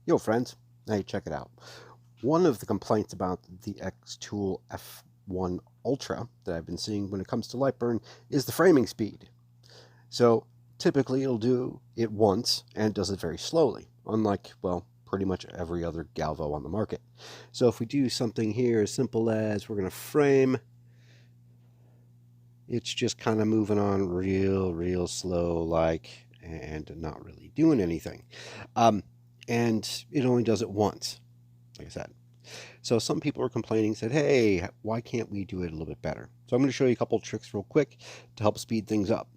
Yo friends, hey, check it out. One of the complaints about the xTool F1 Ultra that I've been seeing when it comes to Lightburn is the framing speed. So typically it'll do it once and does it very slowly, unlike, well, pretty much every other Galvo on the market. So if we do something here as simple as we're going to frame, it's just kind of moving on real slow like, and not really doing anything. And it only does it once, like I said. So some people are complaining, said, hey, why can't we do it a little bit better? So I'm going to show you a couple tricks real quick to help speed things up.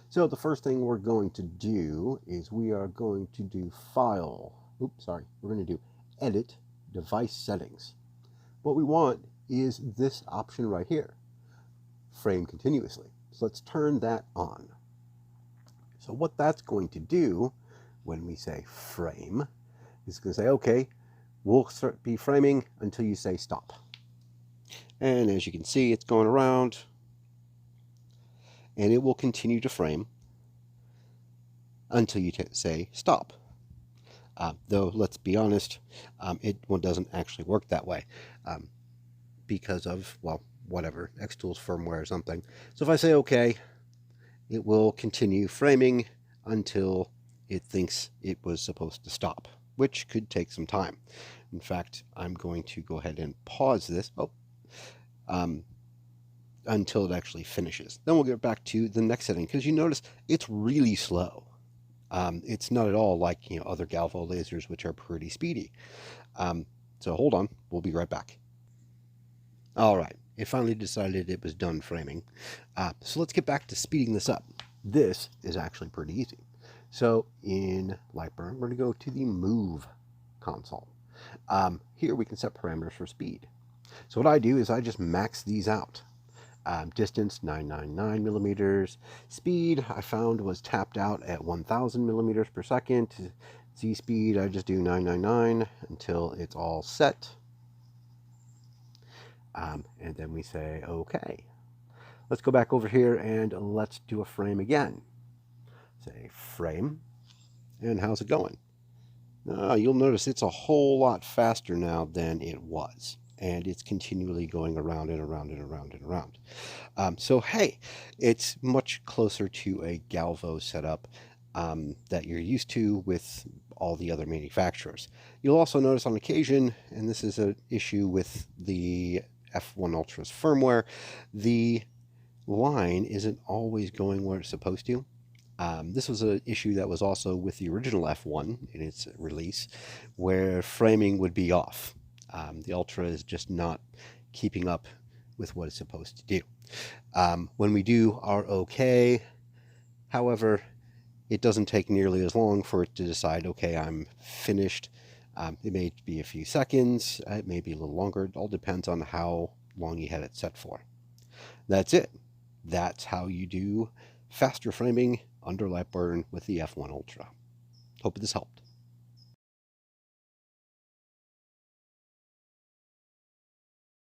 So the first thing we're going to do is we are going to do File. We're going to do Edit Device Settings. What we want is this option right here, Frame Continuously. So let's turn that on. So what that's going to do when we say frame, it's going to say, okay, we'll be framing until you say stop. And as you can see, it's going around, and it will continue to frame until you say stop. Though, let's be honest, it doesn't actually work that way because of, well, whatever, xTool's firmware or something. So if I say okay, it will continue framing until it thinks it was supposed to stop, which could take some time. In fact, I'm going to go ahead and pause this until it actually finishes. Then we'll get back to the next setting, because you notice it's really slow. It's not at all like other Galvo lasers, which are pretty speedy. So hold on, we'll be right back. All right, it finally decided it was done framing. So let's get back to speeding this up. This is actually pretty easy. So in Lightburn, we're going to go to the Move console. Here we can set parameters for speed. So what I do is I just max these out. Distance 999 millimeters. Speed I found was tapped out at 1000 millimeters per second. Z speed I just do 999 until it's all set. And then we say okay. Let's go back over here and let's do a frame again. Say frame, and how's it going? You'll notice it's a whole lot faster now than it was, and it's continually going around and around and around and around. So hey, it's much closer to a Galvo setup that you're used to with all the other manufacturers. You'll also notice on occasion, and this is an issue with the F1 Ultra's firmware, the line isn't always going where it's supposed to. This was an issue that was also with the original F1 in its release, where framing would be off. The Ultra is just not keeping up with what it's supposed to do. When we do our OK, however, it doesn't take nearly as long for it to decide, okay, I'm finished. It may be a few seconds, it may be a little longer. It all depends on how long you had it set for. That's it. That's how you do faster framing under Lightburn with the F1 Ultra. Hope this helped.